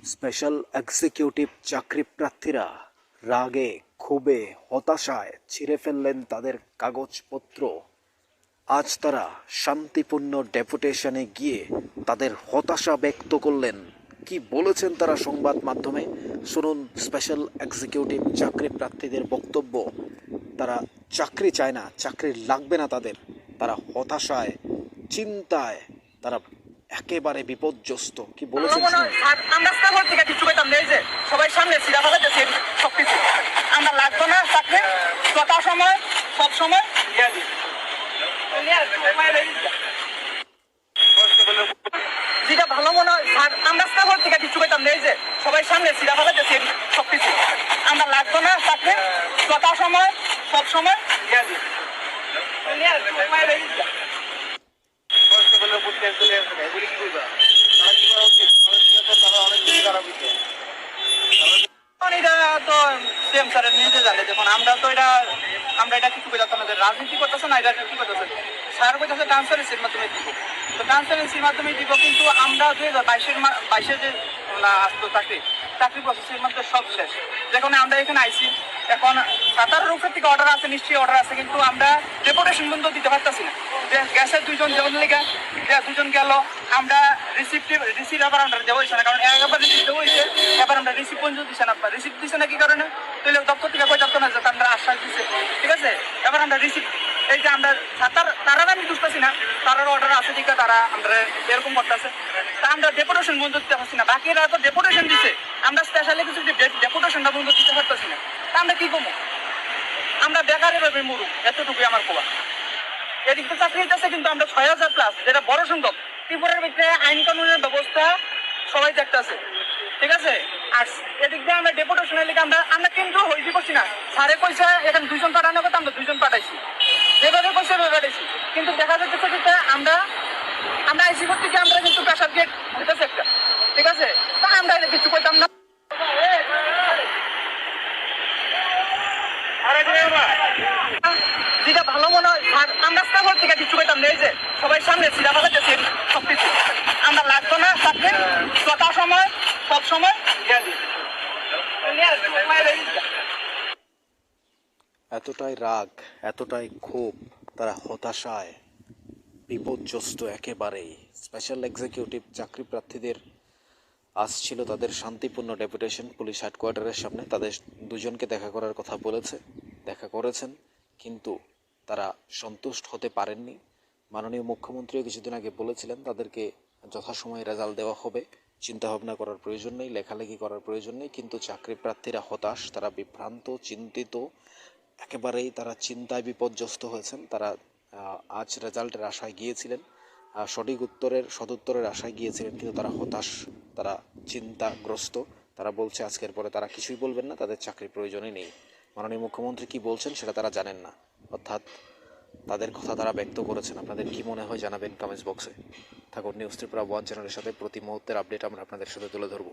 Special executive চাকরি প্রার্থীরা রাগে ক্ষোভে হতাশায় ছিঁড়ে ফেললেন তাদের কাগজপত্র। আজ তারা শান্তিপূর্ণ ডেপুটেশনে গিয়ে তাদের হতাশা ব্যক্ত করলেন। কি বলেছেন তারা সংবাদ মাধ্যমে শুনুন। স্পেশাল এক্সিকিউটিভ চাকরি প্রার্থীদের বক্তব্য। তারা চাকরি চায় না, চাকরি লাগবে না তাদের। তারা হতাশায়, চিন্তায়, তারা একেবারে বিপর্যস্ত। কি বলেছেন শুনুন। আমরা স্থাপন থেকে কিছু পেতাম নেই যে সবাই সামনে সিরা ফেলাতেছে সবকিছু আমরা লাগতো না চাকরি যথা সময় সব সময় যেটা ভালো মনে হয় আমরা স্থাপন থেকে কিছু পেতাম নেই যে সবাই সামনে সিরা ফেলাতেছে সবকিছু আমরা লাগতো না চাকরি যথা সময় সব সময় আমরা এটা কিছু বোঝাতাম না যে রাজনীতি করতেছে না, এটা কি করতেছে স্যার বলতেছে ট্রান্সপারেন্সির মাধ্যমে দিব। তো ট্রান্সপারেন্সির মাধ্যমে দিব, কিন্তু আমরা 2022 যে আসতো চাকরি প্রসেসের মধ্যে সব শেষ। যেখানে আমরা এখানে আইসি এখন 17 উপর থেকে অর্ডার আছে, নিশ্চয়ই অর্ডার আছে, কিন্তু আমরা ডেপুটেশন বন্ধ দিতে পারতেছি না। যে গ্যাসের 2 জন যেমন লেগে 2 জন গেল, আমরা রিসিভ আবার আমরা দেবো না, কারণ একবার রিসিভ দেবো হয়েছে, এবার আমরা রিসিভ পর্যন্ত দিচ্ছে না। রিসিভ দিচ্ছে না কি কারণে? তাহলে দপ্তর থেকে কই দপ্তর না যে আমরা আশ্বাস দিচ্ছে, ঠিক আছে। এবার আমরা রিসিভ এই যে আমরা তারা আমি বুঝতেছি না, তারার অর্ডার আছে ঠিক তারা আমরা এরকম করতেছে, তা আমরা ডেপুটেশন বন্ধ দিতে পারছি না। বাকিরা তো ডেপুটেশন দিচ্ছে, আমরা স্পেশালি কিছু ডেপুটেশনটা বন্ধ দিতে পারতেছি না। তা আমরা কি করবো? আমরা বেকারে ভাবে মরু, এতটুকুই আমার কোয়া। এদিক তো চাকরি হইতেছে, কিন্তু আমরা 6000+, যেটা বড় সংখ্যক। ত্রিপুরার ভিতরে আইন কানুনের ব্যবস্থা সবাই দেখতেছে, ঠিক আছে। আর এদিক দিয়ে আমরা ডেপুটেশনের লিগে আমরা কিন্তু হইতে করছি না। স্যারে কইছে এখানে 2 জন পাঠানোর কথা, আমরা 2 জন পাঠাইছি, যেভাবে কইছে ওইভাবে পাঠাইছি, কিন্তু দেখা যাচ্ছে যে আমরা আইসি করতে গিয়ে আমরা কিন্তু প্রেশার গেট হইতেছে একটা, ঠিক আছে। তা আমরা এটা কিছু কইতাম না। যেটা ভালো মনে হয় আমরা স্থাপন থেকে কিছু পেতাম নেই যে সবাই সামনে সিরা ফেলাতেছে সবকিছু আমরা লাগতো না চাকরি যথা সময় সব সময় এতটাই রাগ, এতটাই ক্ষোভ, তারা হতাশায় বিপর্যস্ত একেবারেই। স্পেশাল এক্সিকিউটিভ চাকরি প্রার্থীদের আজ ছিল তাদের শান্তিপূর্ণ ডেপুটেশন পুলিশ হেডকোয়ার্টারের সামনে। তাদের 2 জনকে দেখা করার কথা দেখা করেছেন, কিন্তু তারা সন্তুষ্ট হতে পারেননি। মাননীয় মুখ্যমন্ত্রীও কিছুদিন আগে বলেছিলেন তাদেরকে যথাসময়ে রেজাল্ট দেওয়া হবে, চিন্তাভাবনা করার প্রয়োজন নেই, লেখালেখি করার প্রয়োজন নেই। কিন্তু চাকরি প্রার্থীরা হতাশ, তারা বিভ্রান্ত, চিন্তিত, একেবারেই তারা চিন্তায় বিপর্যস্ত হয়েছেন। তারা আজ রেজাল্টের আশায় গিয়েছিলেন, সঠিক সদুত্তরের আশায় গিয়েছিলেন, কিন্তু তারা হতাশ, তারা চিন্তাগ্রস্ত। তারা বলছে আজকের পরে তারা কিছুই বলবেন না, তাদের চাকরির প্রয়োজনই নেই। মাননীয় মুখ্যমন্ত্রী কি বলছেন সেটা তারা জানেন না, অর্থাৎ তাদের কথা তারা ব্যক্ত করেছেন। আপনাদের কি মনে হয় জানাবেন কমেন্টস বক্সে। থাকুন নিউজ ত্রিপুরা 1 চ্যানেলের সাথে। প্রতি মুহূর্তের আপডেট আমরা আপনাদের সাথে তুলে ধরবো।